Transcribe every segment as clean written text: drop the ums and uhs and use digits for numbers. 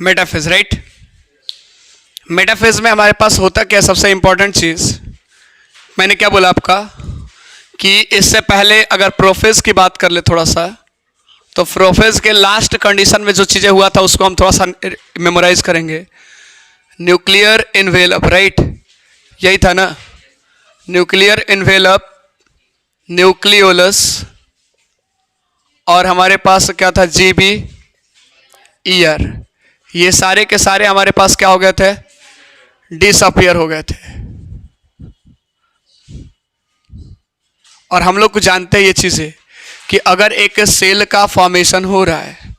Metaphase, right. Metaphase में हमारे पास होता क्या, सबसे इंपॉर्टेंट चीज मैंने क्या बोला आपका कि इससे पहले अगर प्रोफेज की बात कर ले थोड़ा सा, तो प्रोफेज के लास्ट कंडीशन में जो चीजें हुआ था उसको हम थोड़ा सा मेमोराइज करेंगे। न्यूक्लियर इन्वेलप, राइट, यही था ना, न्यूक्लियर इन्वेलप, न्यूक्लियोलस, और हमारे पास क्या था, जीबी ईयर। ये सारे के सारे हमारे पास क्या हो गए थे, डिसअपियर हो गए थे। और हम लोग को जानते हैं ये चीजें कि अगर एक सेल का फॉर्मेशन हो रहा है,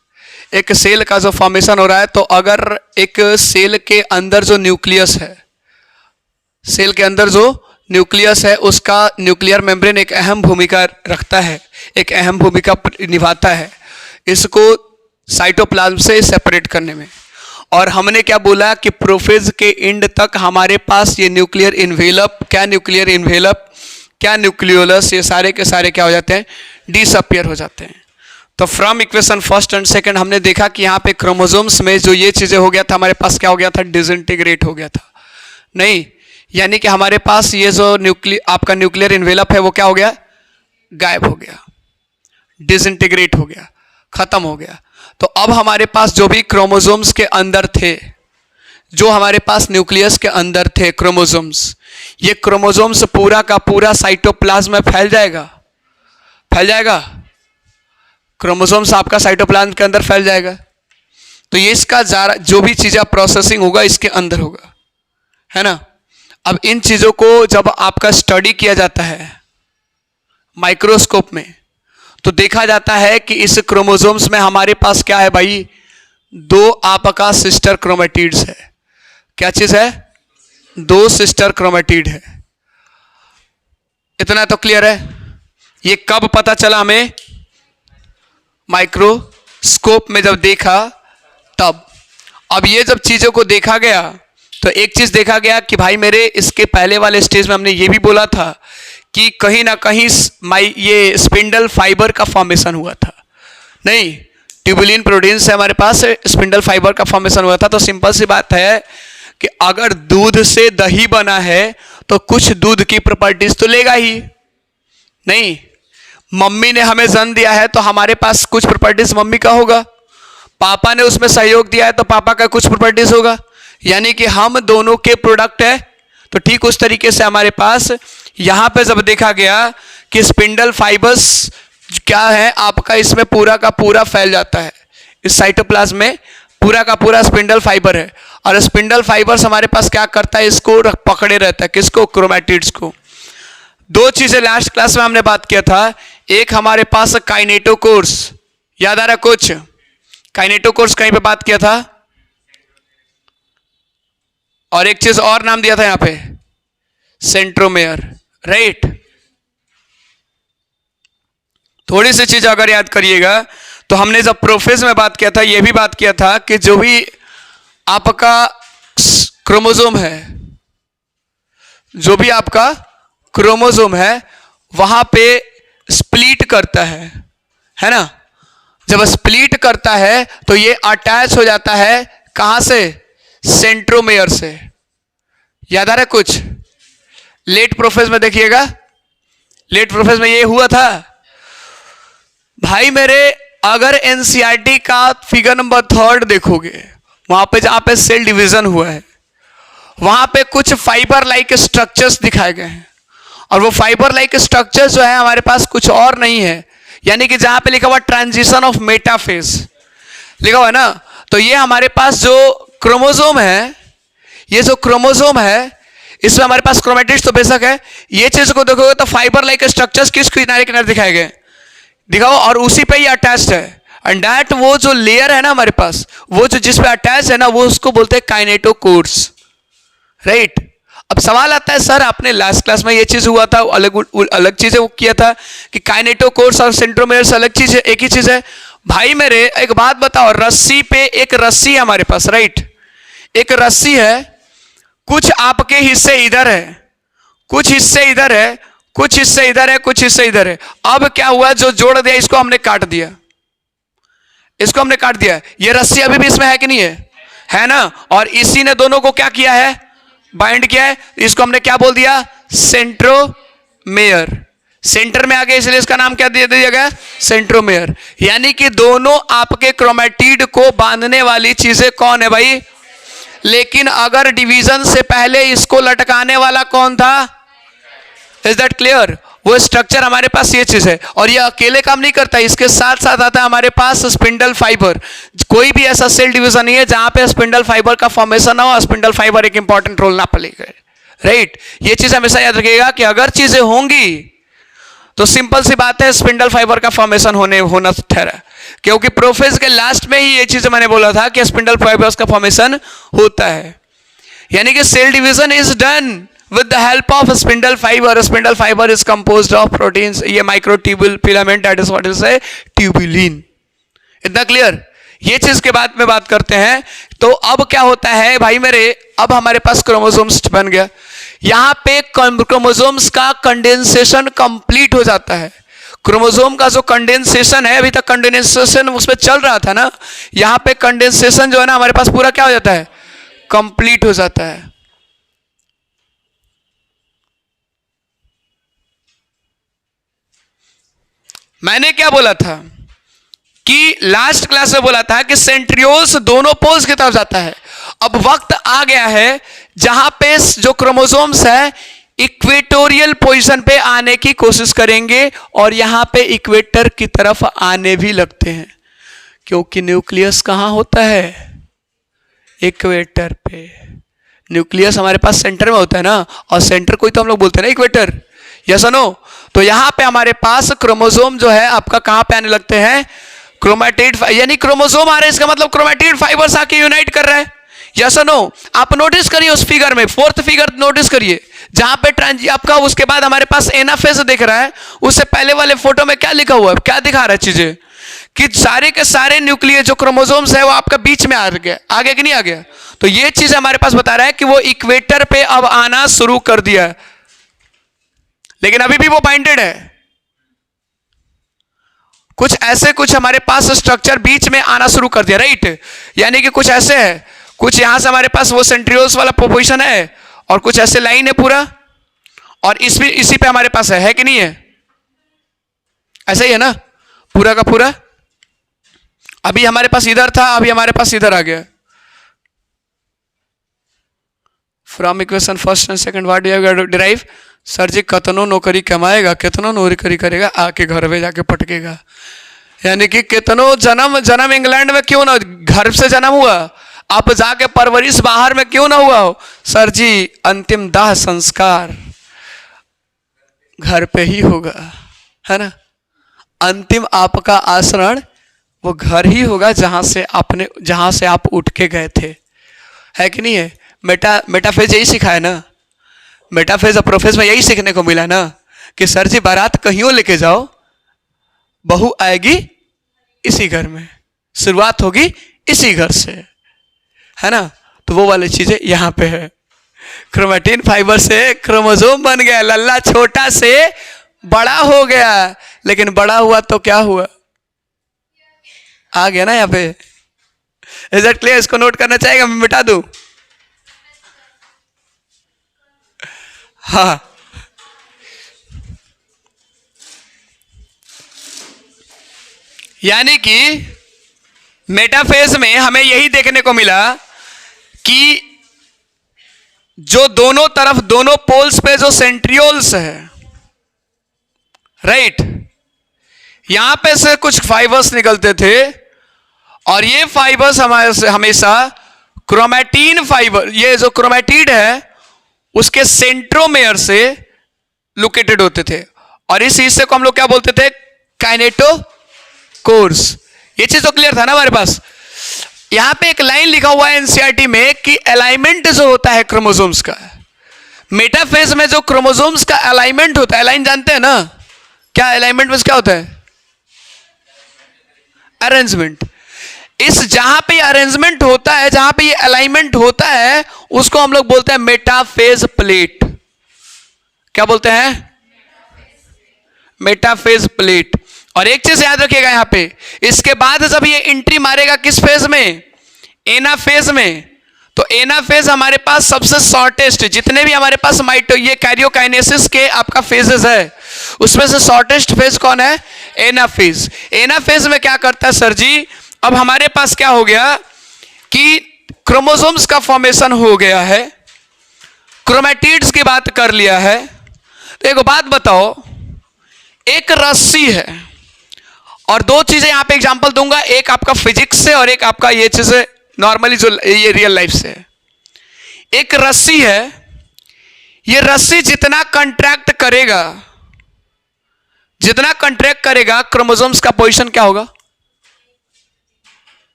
एक सेल का जो फॉर्मेशन हो रहा है, तो अगर एक सेल के अंदर जो न्यूक्लियस है, सेल के अंदर जो न्यूक्लियस है, उसका न्यूक्लियर मेम्ब्रेन एक अहम भूमिका रखता है, एक अहम भूमिका निभाता है इसको साइटोप्लाज्म से सेपरेट करने में। और हमने क्या बोला कि प्रोफेज के एंड तक हमारे पास ये न्यूक्लियर इन्वेलप, क्या न्यूक्लियर इन्वेलप, क्या न्यूक्लियोलस, ये सारे के सारे क्या हो जाते हैं, डिसअपियर हो जाते हैं। तो from equation first and second हमने देखा कि यहाँ पे क्रोमोसोम्स में जो ये चीजें हो गया था, हमारे पास क्या हो गया था, डिसइंटीग्रेट हो गया था, नहीं, यानी कि हमारे पास ये जो आपका न्यूक्लियर इन्वेलप है वो क्या हो गया, गायब हो गया, डिसइंटीग्रेट हो गया, खत्म हो गया। तो अब हमारे पास जो भी क्रोमोसोम्स के अंदर थे, जो हमारे पास न्यूक्लियस के अंदर थे क्रोमोसोम्स, ये क्रोमोसोम्स पूरा का पूरा साइटोप्लाज्म में फैल जाएगा, फैल जाएगा, क्रोमोसोम्स आपका साइटोप्लाज्म के अंदर फैल जाएगा। तो ये इसका जो भी चीज़ें प्रोसेसिंग होगा इसके अंदर होगा, है ना। अब इन चीज़ों को जब आपका स्टडी किया जाता है माइक्रोस्कोप में, तो देखा जाता है कि इस क्रोमोसोम्स में हमारे पास क्या है भाई, दो आपका सिस्टर क्रोमेटिड्स है। क्या चीज है, दो सिस्टर क्रोमेटिड है। इतना तो क्लियर है। ये कब पता चला हमें, माइक्रोस्कोप में जब देखा तब। अब ये जब चीजों को देखा गया तो एक चीज देखा गया कि भाई मेरे इसके पहले वाले स्टेज में हमने ये भी बोला था कि कहीं ना कहीं ये स्पिंडल फाइबर का फॉर्मेशन हुआ था, नहीं, ट्यूबुलिन प्रोटीन से हमारे पास स्पिंडल फाइबर का फॉर्मेशन हुआ था। तो सिंपल सी बात है कि अगर दूध से दही बना है तो कुछ दूध की प्रॉपर्टीज तो लेगा ही, नहीं, मम्मी ने हमें जन्म दिया है तो हमारे पास कुछ प्रॉपर्टीज मम्मी का होगा, पापा ने उसमें सहयोग दिया है तो पापा का कुछ प्रॉपर्टीज होगा, यानी कि हम दोनों के प्रोडक्ट है। तो ठीक उस तरीके से हमारे पास यहां पे जब देखा गया कि स्पिंडल फाइबर्स क्या है आपका, इसमें पूरा का पूरा फैल जाता है, इस साइटोप्लाज्म में पूरा का पूरा स्पिंडल फाइबर है, और स्पिंडल फाइबर्स हमारे पास क्या करता है, इसको पकड़े रहता है, किसको, क्रोमैटिड्स को। दो चीजें लास्ट क्लास में हमने बात किया था, एक हमारे पास काइनेटोकोर्स, याद आ रहा कुछ, काइनेटोकोर्स कहीं पे बात किया था, और एक चीज और नाम दिया था यहां पे, सेंट्रोमेयर, राइट। थोड़ी सी चीज अगर याद करिएगा तो हमने जब प्रोफेज में बात किया था, यह भी बात किया था कि जो भी आपका क्रोमोसोम है, जो भी आपका क्रोमोसोम है वहां पे स्प्लिट करता है ना। जब स्प्लिट करता है तो ये अटैच हो जाता है कहां से, सेंट्रोमेयर से। याद आ रहा है कुछ, लेट प्रोफेज में देखिएगा, लेट प्रोफेज में ये हुआ था भाई मेरे। अगर एनसीईआरटी का फिगर नंबर 3 देखोगे, वहां पे जहां पे सेल डिवीजन हुआ है वहां पे कुछ फाइबर लाइक स्ट्रक्चर्स दिखाए गए हैं, और वो फाइबर लाइक स्ट्रक्चर्स जो है हमारे पास कुछ और नहीं है, यानी कि जहां पे लिखा हुआ ट्रांजिशन ऑफ मेटाफेज लिखा हुआ है ना, तो ये हमारे पास जो क्रोमोसोम है, ये जो क्रोमोसोम है इसमें हमारे पास क्रोमेटिड्स तो बेशक है, ये चीज को देखोगे तो फाइबर लाइक स्ट्रक्चर्स किस किनारे किनारे दिखाए गए, दिखाओ, और उसी पे ही अटैच्ड है। एंड दैट वो जो लेयर है ना हमारे पास, वो जो जिस पे अटैच है ना, वो उसको बोलते हैं काइनेटोकोर्स, राइट। अब सवाल आता है सर आपने लास्ट क्लास में ये चीज हुआ था, अलग चीजें वो किया था कि काइनेटोकोर्स और सेंट्रोमेयर्स अलग चीज है, एक ही चीज है। भाई मेरे एक बात बताओ, रस्सी पे एक रस्सी है हमारे पास, राइट, एक रस्सी है, कुछ आपके हिस्से इधर है, कुछ हिस्से इधर है, कुछ हिस्से इधर है, कुछ हिस्से इधर है। अब क्या हुआ, जो जोड़ दिया इसको हमने काट दिया, इसको हमने काट दिया, ये रस्सी अभी भी इसमें है कि नहीं है ना? और इसी ने दोनों को क्या किया है, बाइंड किया है। इसको हमने क्या बोल दिया, सेंट्रोमेयर। सेंटर में आ गया इसलिए इसका नाम क्या दे दिया गया, सेंट्रोमेयर। यानी कि दोनों आपके क्रोमेटिड को बांधने वाली चीजें कौन है भाई? लेकिन अगर डिवीजन से पहले इसको लटकाने वाला कौन था? Is that clear? वो स्ट्रक्चर हमारे पास ये चीज है, और ये अकेले काम नहीं करता, इसके साथ साथ आता है हमारे पास स्पिंडल फाइबर। कोई भी ऐसा सेल डिवीजन नहीं है जहां पे स्पिंडल फाइबर का फॉर्मेशन ना हो, स्पिंडल फाइबर एक इंपॉर्टेंट रोल ना प्ले, राइट? ये चीज हमेशा याद रखिएगा कि अगर चीजें होंगी तो सिंपल सी बात है, स्पिंडल फाइबर का फॉर्मेशन होना ठहरा, क्योंकि प्रोफेज के लास्ट में ही ये चीज मैंने बोला था कि स्पिंडल फाइबर्स का फॉर्मेशन होता है। यानी कि cell division is done with the help of a spindle fiber. A spindle fiber is composed of proteins, ये microtubule filament, that is what is a tubulin. इतना क्लियर? ये चीज के बाद में बात करते हैं। तो अब क्या होता है भाई मेरे, अब हमारे पास क्रोमोसोम्स बन गया। यहां पे क्रोमोसोम्स का कंडेंसेशन कंप्लीट हो जाता है। क्रोमोसोम का जो कंडेंसेशन है, अभी तक कंडेंसेशन उसमें चल रहा था ना, यहां पे कंडेंसेशन जो है ना हमारे पास पूरा क्या हो जाता है, कंप्लीट हो जाता है। मैंने क्या बोला था कि लास्ट क्लास में बोला था कि सेंट्रियोल्स दोनों पोल्स की तरफ जाता है। अब वक्त आ गया है जहां पे जो क्रोमोसोम्स है इक्वेटोरियल पोजीशन पे आने की कोशिश करेंगे, और यहां पे इक्वेटर की तरफ आने भी लगते हैं, क्योंकि न्यूक्लियस कहां होता है, इक्वेटर पे। न्यूक्लियस हमारे पास सेंटर में होता है ना, और सेंटर को ही तो हम लोग बोलते हैं ना इक्वेटर, यस और नो? तो यहां पे हमारे पास क्रोमोसोम जो है आपका कहां पे आने लगते हैं, क्रोमैटिड, यानी क्रोमोसोम आ रहे हैं, इसका मतलब क्रोमैटिड फाइबर्स आके यूनाइट कर रहे हैं, यस और नो? आप नोटिस करिए उस फिगर में, फोर्थ फिगर नोटिस करिए, जहां पे आपका उसके बाद हमारे पास एनाफेज दिख रहा है, उससे पहले वाले फोटो में क्या लिखा हुआ है, क्या दिखा रहा है चीजें, कि सारे के सारे न्यूक्लियस जो क्रोमोसोम्स है वो आपका बीच में आ गया, आगे कि नहीं आ गया? तो ये चीज हमारे पास बता रहा है कि वो इक्वेटर पे अब आना शुरू कर दिया है, लेकिन अभी भी वो बाइंडेड है। कुछ हमारे पास स्ट्रक्चर बीच में आना शुरू कर दिया, राइट? यानी कि कुछ ऐसे है, कुछ यहां से हमारे पास वो सेंट्रियोल्स वाला पोजीशन है, और कुछ ऐसे लाइन है पूरा, और इसी पे हमारे पास है कि नहीं है? ऐसा ही है ना पूरा का पूरा? अभी हमारे पास इधर था, अभी हमारे पास इधर आ गया। From equation first and second what do you derive? Sir ji कितनो नौकरी कमाएगा, कितनो नौकरी करेगा, आके घर में जाके पटकेगा। यानी कि कितनो जन्म इंग्लैंड में क्यों ना, घर से जन्म हुआ, अब जाके परवरिश बाहर में क्यों ना हुआ हो, सर जी अंतिम दाह संस्कार घर पे ही होगा, है ना? अंतिम आपका आचरण वो घर ही होगा जहां से आप उठ के गए थे, है कि नहीं है? मेटाफेज यही सिखाया ना, मेटाफेज और प्रोफेज में यही सीखने को मिला ना, कि सर जी बारात कहीं लेके जाओ, बहू आएगी इसी घर में, शुरुआत होगी इसी घर से, है ना? तो वो वाली चीजें यहां पे है। क्रोमैटिन फाइबर से क्रोमोसोम बन गया, लल्ला छोटा से बड़ा हो गया, लेकिन बड़ा हुआ तो क्या हुआ, आ गया ना यहाँ पे। Is that clear? इसको नोट करना चाहेगा, मैं मिटा दूं? हाँ, यानी कि मेटाफेज में हमें यही देखने को मिला कि जो दोनों तरफ, दोनों पोल्स पे जो सेंट्रियोल्स है, राइट, यहां पे से कुछ फाइबर्स निकलते थे, और ये फाइबर्स हमारे से हमेशा क्रोमैटिन फाइबर, ये जो क्रोमैटिड है उसके सेंट्रोमेयर से लोकेटेड होते थे, और इस हिस्से को हम लोग क्या बोलते थे, काइनेटोकोर्स। ये चीज तो क्लियर था ना हमारे पास? यहां पे एक लाइन लिखा हुआ है एनसीईआरटी में कि अलाइनमेंट जो होता है क्रोमोसोम्स का, मेटाफेज में जो क्रोमोसोम्स का अलाइनमेंट होता है, अलाइन जानते हैं ना क्या? अलाइनमेंट में क्या होता है? अरेंजमेंट। इस जहां पे अरेंजमेंट होता है, जहां पे ये अलाइनमेंट होता है, उसको हम लोग बोलते हैं मेटाफेज प्लेट। क्या बोलते हैं? Metaphase plate. और एक चीज याद रखिएगा यहां पे, इसके बाद जब ये एंट्री मारेगा किस फेज में, एनाफेज में, तो एनाफेज हमारे पास सबसे शॉर्टेस्ट, जितने भी हमारे पास ये कैरियोकाइनेसिस के आपका फेजेस है उसमें से शॉर्टेस्ट फेज कौन है, एनाफेज। एनाफेज में क्या करता है सर जी, अब हमारे पास क्या हो गया कि क्रोमोसोम्स का फॉर्मेशन हो गया है, क्रोमैटिड्स की बात कर लिया है। तो एक बात बताओ, एक रस्सी है और दो चीजें यहां पे एग्जांपल दूंगा, एक आपका फिजिक्स से और एक आपका ये चीजें नॉर्मली जो ये रियल लाइफ से। एक रस्सी है, ये रस्सी जितना कंट्रैक्ट करेगा, जितना कंट्रैक्ट करेगा क्रोमोसोम्स का पोजीशन क्या होगा,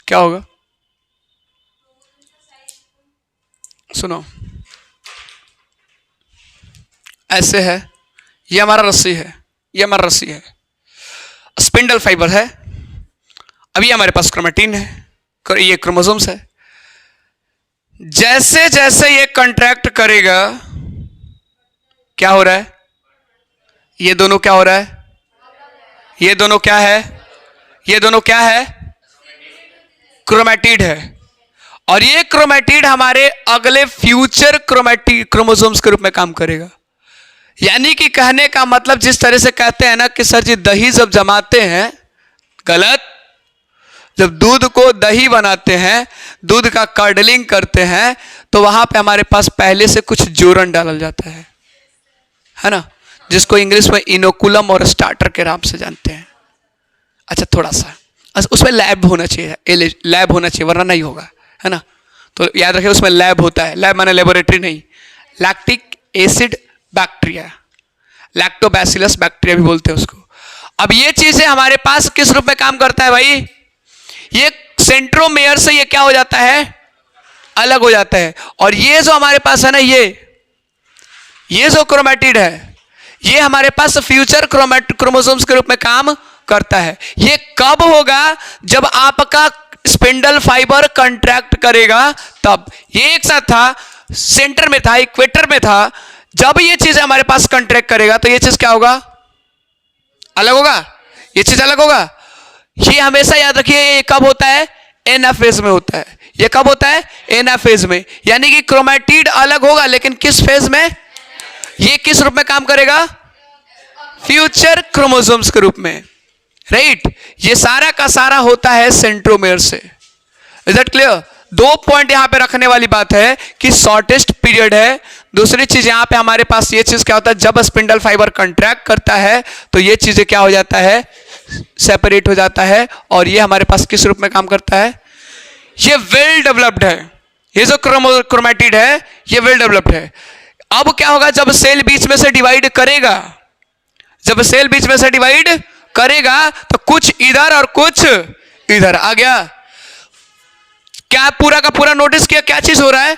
क्या होगा, सुनो, ऐसे है, ये हमारा रस्सी है, ये हमारा रस्सी है, स्पिंडल फाइबर है, अभी हमारे पास क्रोमैटिन है, ये क्रोमोसोम्स है। जैसे जैसे ये कंट्रैक्ट करेगा क्या हो रहा है, ये दोनों क्या हो रहा है, ये दोनों क्या है, ये दोनों क्या है, क्रोमैटिड है। और ये क्रोमैटिड हमारे अगले फ्यूचर क्रोमोसोम्स के रूप में काम करेगा। यानी कि कहने का मतलब, जिस तरह से कहते हैं ना कि सर जी दही जब जमाते हैं, गलत, जब दूध को दही बनाते हैं, दूध का कर्डलिंग करते हैं, तो वहां पे हमारे पास पहले से कुछ जोरन डाला जाता है ना, जिसको इंग्लिश में इनोकुलम और स्टार्टर के नाम से जानते हैं। अच्छा, थोड़ा सा उसमें लैब होना चाहिए, लैब होना चाहिए वरना नहीं होगा, है ना। तो याद रखिए उसमें लैब होता है, लैब माने लेबोरेटरी नहीं। Lactic acid bacteria, lactobacillus bacteria भी बोलते हैं उसको। अब ये चीजें हमारे पास किस रूप में काम करता है भाई, ये सेंट्रोमेयर से ये क्या हो जाता है, अलग हो जाता है। और ये जो हमारे पास है ना, ये जो क्रोमैटिड है, ये हमारे पास फ्यूचर क्रोमोसोम्स के रूप में काम करता है। ये कब होगा, जब आपका स्पिंडल फाइबर कंट्रैक्ट करेगा तब। ये एक साथ था, सेंटर में था, इक्वेटर में था। जब ये चीज हमारे पास कंट्रैक्ट करेगा तो ये चीज क्या होगा, अलग होगा, ये चीज अलग होगा। ये हमेशा याद रखिए, ये कब होता है, एनाफेज में होता है। ये कब होता है, एनाफेज में। यानी कि क्रोमैटिड अलग होगा, लेकिन किस फेज में, ये किस रूप में काम करेगा, फ्यूचर क्रोमोसोम्स के रूप में, राइट। ये सारा का सारा होता है सेंट्रोमेयर से। Is that clear. दो पॉइंट यहां पे रखने वाली बात है कि शॉर्टेस्ट पीरियड है। दूसरी चीज यहां पे हमारे पास ये चीज क्या होता है, जब स्पिंडल फाइबर कंट्रैक्ट करता है तो ये चीजें क्या हो जाता है, सेपरेट हो जाता है। और ये हमारे पास किस रूप में काम करता है, ये वेल डेवलप्ड है। ये जो क्रोमैटिड है ये वेल डेवलप्ड है। अब क्या होगा, जब सेल बीच में से डिवाइड करेगा, जब सेल बीच में से डिवाइड करेगा तो कुछ इधर और कुछ इधर आ गया। क्या पूरा का पूरा नोटिस किया क्या चीज हो रहा है,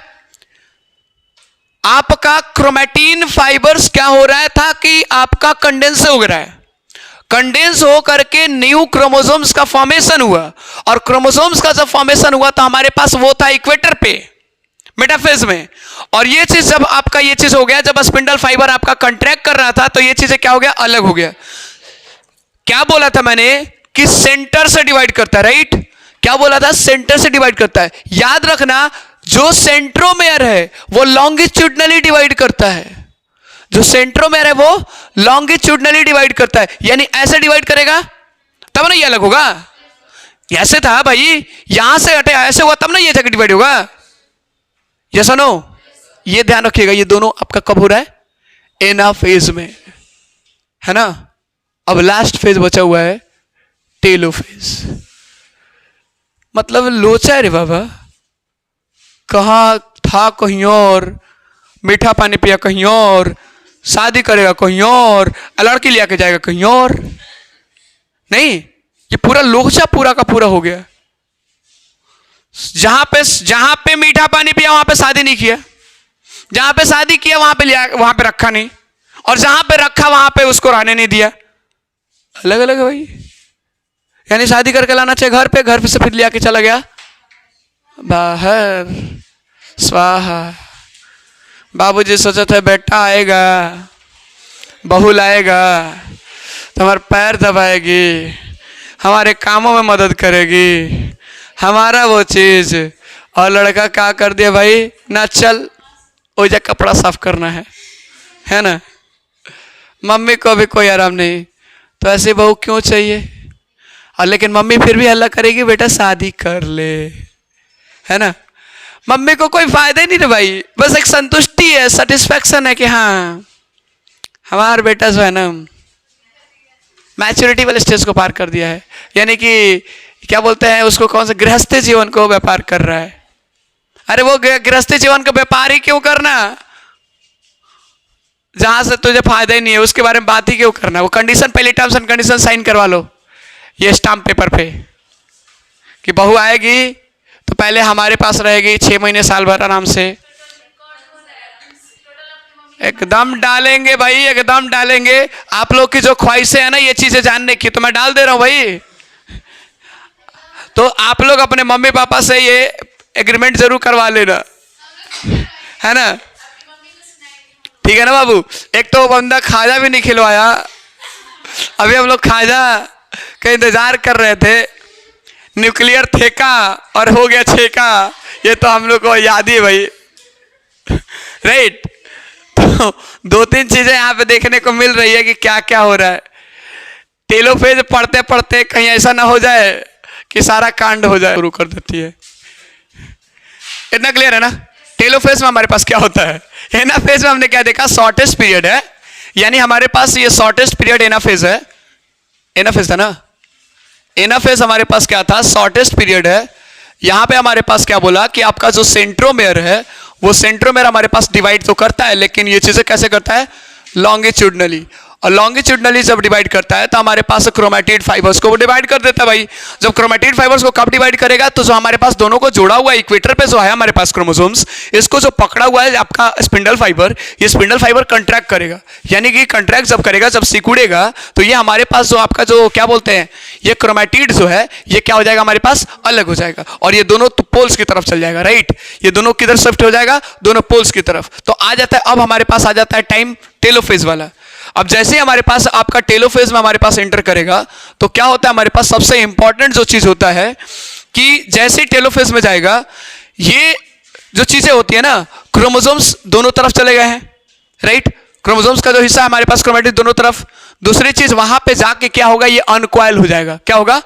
आपका क्रोमैटिन फाइबर्स क्या हो रहा है था कि आपका कंडेंस हो रहा है, कंडेंस हो करके न्यू क्रोमोसोम्स का फॉर्मेशन हुआ। और क्रोमोसोम्स का जब फॉर्मेशन हुआ तो हमारे पास वो था इक्वेटर पे, मेटाफेज में। और ये चीज जब आपका ये चीज हो गया, जब स्पिंडल फाइबर आपका कंट्रैक्ट कर रहा था तो ये चीजें क्या हो गया, अलग हो गया। क्या बोला था मैंने कि सेंटर से डिवाइड करता है, राइट। क्या बोला था, सेंटर से डिवाइड करता है। याद रखना, जो सेंट्रोमेयर है वो लॉन्गिट्यूडनली डिवाइड करता है, जो सेंट्रोमेयर है वो लॉन्गिट्यूडनली डिवाइड करता है। यानी ऐसे डिवाइड करेगा तब ना ये अलग होगा। ऐसे था भाई, यहां से हटे ऐसे हुआ तब ना ये जगह डिवाइड होगा। यस और नो, ये ध्यान रखिएगा। ये दोनों आपका कब हो रहा है, एनाफेज में, है ना। अब लास्ट फेज बचा हुआ है टेलोफेज। मतलब लोचा है रे बाबा, कहां था कहीं और, मीठा पानी पिया कहीं और, शादी करेगा कहीं और, लड़की ले आके जाएगा कहीं और। नहीं, ये पूरा लोचा पूरा का पूरा हो गया। जहां पे मीठा पानी पिया वहां पे शादी नहीं किया, जहां पे शादी किया वहां पे रखा नहीं, और जहां पे रखा वहां पे उसको रहने नहीं दिया। अलग अलग है भाई। यानी शादी करके लाना चाहिए घर पे, घर पे से फिर ले आके चला गया बाहर, स्वाहा। बाबूजी सोचा था बेटा आएगा, बहू लाएगा तो हमारे पैर दबाएगी, हमारे कामों में मदद करेगी, हमारा वो चीज़। और लड़का क्या कर दिया भाई, ना चल ओजा कपड़ा साफ करना है ना। मम्मी को भी कोई आराम नहीं, तो ऐसी बहू क्यों चाहिए। और लेकिन मम्मी फिर भी हल्ला करेगी बेटा शादी कर ले, है ना। मम्मी को कोई फायदा ही नहीं है भाई, बस एक संतुष्टि है, सेटिस्फैक्शन है कि हाँ हमारा बेटा जो है ना मैच्योरिटी वाले स्टेज को पार कर दिया है, यानी कि क्या बोलते हैं उसको, कौन सा, गृहस्थी जीवन को व्यापार कर रहा है। अरे वो गृहस्थी जीवन का व्यापार ही क्यों करना जहां से तुझे फायदा ही नहीं है, उसके बारे में बात ही क्यों करना। वो कंडीशन, पहले टर्म्स एंड कंडीशन साइन करवा लो ये स्टाम्प पेपर पे कि बहू आएगी तो पहले हमारे पास रहेगी 6 महीने साल भर आराम से। एकदम डालेंगे भाई, एकदम डालेंगे। आप लोग की जो ख्वाहिशें है ना ये चीजें जानने की, तो मैं डाल दे रहा हूं भाई। तो आप लोग अपने मम्मी पापा से ये एग्रीमेंट जरूर करवा लेना, है ना। ठीक है ना बाबू। एक तो बंदा खाजा भी नहीं खिलवाया, अभी हम लोग खाजा का इंतजार कर रहे थे, न्यूक्लियर ठेका और हो गया छेका, ये तो हम लोग को याद ही है भाई, राइट। तो 2-3 चीजें यहाँ पे देखने को मिल रही है कि क्या क्या हो रहा है। टेलोफेज पढ़ते पढ़ते कहीं ऐसा ना हो जाए कि सारा कांड हो जाए, शुरू कर देती है। इतना क्लियर है ना। टेलोफेज में हमारे पास क्या होता है, एनाफेज में हमने क्या देखा, शॉर्टेस्ट पीरियड है, यानी हमारे पास ये शॉर्टेस्ट पीरियड एनाफेज है। एनाफेज था ना, एनाफेज हमारे पास क्या था, शॉर्टेस्ट पीरियड है। यहां पे हमारे पास क्या बोला कि आपका जो सेंट्रोमेयर है वो सेंट्रोमेयर हमारे पास डिवाइड तो करता है, लेकिन ये चीजें कैसे करता है, लॉन्गिट्यूडनली। और लॉन्गिट्यूडनली जब डिवाइड करता है तो हमारे पास क्रोमैटिड फाइबर्स को वो डिवाइड कर देता है भाई। जब क्रोमैटिड फाइबर्स को कब डिवाइड करेगा, तो जो हमारे पास दोनों को जोड़ा हुआ इक्वेटर पे जो है हमारे पास क्रोमोसोम्स, इसको जो पकड़ा हुआ है आपका स्पिंडल फाइबर, ये स्पिंडल फाइबर कंट्रैक्ट करेगा, यानी कि कंट्रैक्ट जब करेगा, जब सिकुड़ेगा, तो ये हमारे पास जो आपका जो क्या बोलते हैं, ये क्रोमैटिड जो है ये क्या हो जाएगा, हमारे पास अलग हो जाएगा और ये दोनों पोल्स की तरफ चल जाएगा, राइट। ये दोनों किधर शिफ्ट हो जाएगा, दोनों पोल्स की तरफ। तो आ जाता है, अब हमारे पास आ जाता है टाइम टेलोफेज वाला। अब जैसे ही हमारे पास आपका टेलोफेज में हमारे पास एंटर करेगा तो क्या होता है, हमारे पास सबसे इंपॉर्टेंट जो चीज होता है कि जैसे टेलोफेज में जाएगा, ये जो चीजें होती है ना, क्रोमोसोम्स दोनों तरफ चले गए हैं, राइट। क्रोमोसोम्स का जो हिस्सा है हमारे पास क्रोमैटिड दोनों तरफ। दूसरी चीज वहां पे जाके क्या होगा, ये अनकॉइल हो जाएगा। क्या होगा,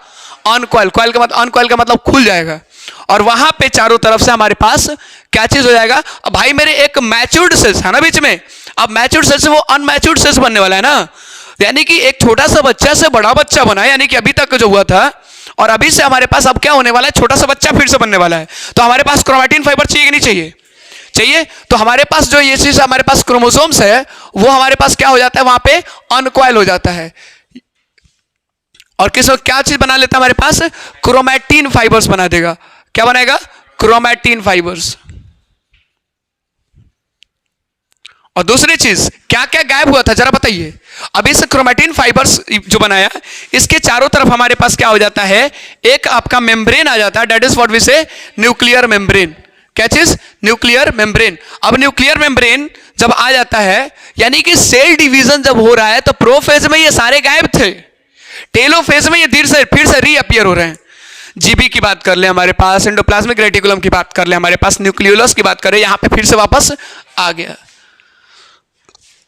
अनकॉइल। अनकॉइल का मतलब खुल जाएगा और वहां पे चारों तरफ से हमारे पास क्या चीज हो जाएगा। अब भाई मेरे एक मैच्योर्ड सेल्स है ना बीच में, अब मैच्योर्ड सेल्स से वो अनमैच्योर्ड सेल्स बनने वाला है ना, यानी कि एक छोटा सा बच्चा से बड़ा बच्चा बना है, यानी कि अभी तक जो हुआ था और अभी से हमारे पास अब क्या होने वाला है, छोटा सा बच्चा फिर से बनने वाला है। तो हमारे पास क्रोमैटिन फाइबर चाहिए कि नहीं चाहिए, चाहिए। तो हमारे पास जो ये चीज हमारे पास क्रोमोसोम्स है वो हमारे पास क्या हो जाता है, वहां पे अनकॉइल हो जाता है और किस क्या चीज बना लेता है हमारे पास, क्रोमैटिन फाइबर्स बना देगा। क्या बनाएगा, क्रोमैटिन फाइबर्स। और दूसरी चीज क्या क्या गायब हुआ था जरा बताइए। अब इस क्रोमैटिन फाइबर्स जो बनाया, इसके चारों तरफ हमारे पास क्या हो जाता है, एक आपका मेम्ब्रेन आ जाता है, दैट इज व्हाट वी से न्यूक्लियर मेम्ब्रेन। क्या चीज, न्यूक्लियर मेम्ब्रेन। अब न्यूक्लियर मेम्ब्रेन जब आ जाता है, यानी कि सेल डिवीजन जब हो रहा है, तो प्रोफेज में ये सारे गायब थे, टेलोफेज में ये फिर से रीअपियर हो रहे हैं। जीबी की बात कर ले हमारे पास, एंडोप्लाज्मिक रेटिकुलम की बात कर ले हमारे पास, न्यूक्लियोलस की बात करें, यहां पे फिर से वापस आ गया,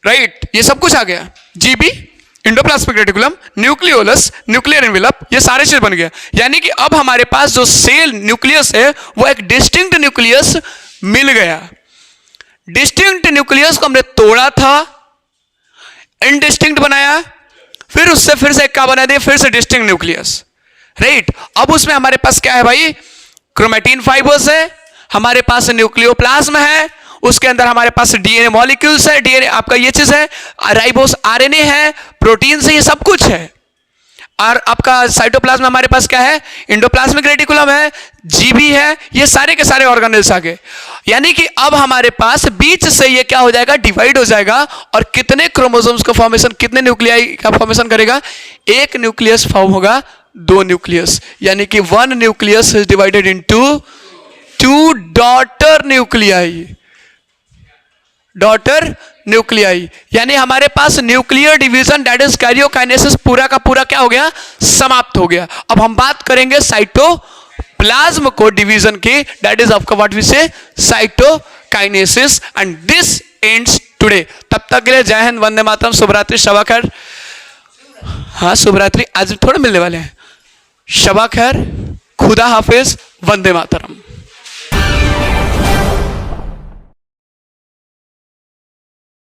राइट। ये सब कुछ आ गया, GB, endoplasmic reticulum, nucleolus, nuclear envelope, ये सारे चीज बन गया। यानी कि अब हमारे पास जो सेल न्यूक्लियस है वो एक डिस्टिंक्ट न्यूक्लियस मिल गया। डिस्टिंक्ट न्यूक्लियस को हमने तोड़ा था, इनडिस्टिंक्ट बनाया, फिर उससे फिर से क्या बना दिया, फिर से डिस्टिंक्ट न्यूक्लियस, राइट। अब उसमें हमारे पास क्या है भाई, क्रोमैटिन फाइबर्स है, हमारे पास न्यूक्लियोप्लाज्म है, उसके अंदर हमारे पास डीएनए मॉलिक्यूल्स है, डीएनए आपका ये चीज है, राइबोस आरएनए है, प्रोटीन से, ये सब कुछ है। और आपका साइटोप्लाज्म में हमारे पास क्या है, एंडोप्लाज्मिक रेटिकुलम है, जीबी है, ये सारे के सारे ऑर्गेनेल्स आ गए। यानी कि अब हमारे पास बीच से ये क्या हो जाएगा, डिवाइड हो जाएगा और कितने क्रोमोसोम्स का फॉर्मेशन, कितने न्यूक्लियाई का फॉर्मेशन करेगा, एक न्यूक्लियस फॉर्म होगा, 2 न्यूक्लियस, यानी कि 1 nucleus is divided into 2 daughter nuclei. Daughter nuclei, यानी हमारे पास nuclear division that is karyokinesis पूरा का पूरा क्या हो गया, समाप्त हो गया। अब हम बात करेंगे साइटोप्लाज्म को डिवीजन की, दैट इज आपका व्हाट वी से cytokinesis, and this ends today. तब तक के लिए जय हिंद, वंदे मातरम, शुभरात्रि, शबा खैर। हाँ शुभरात्रि, आज थोड़ा मिलने वाले हैं। शबा खैर, खुदा हाफिज, वंदे मातरम।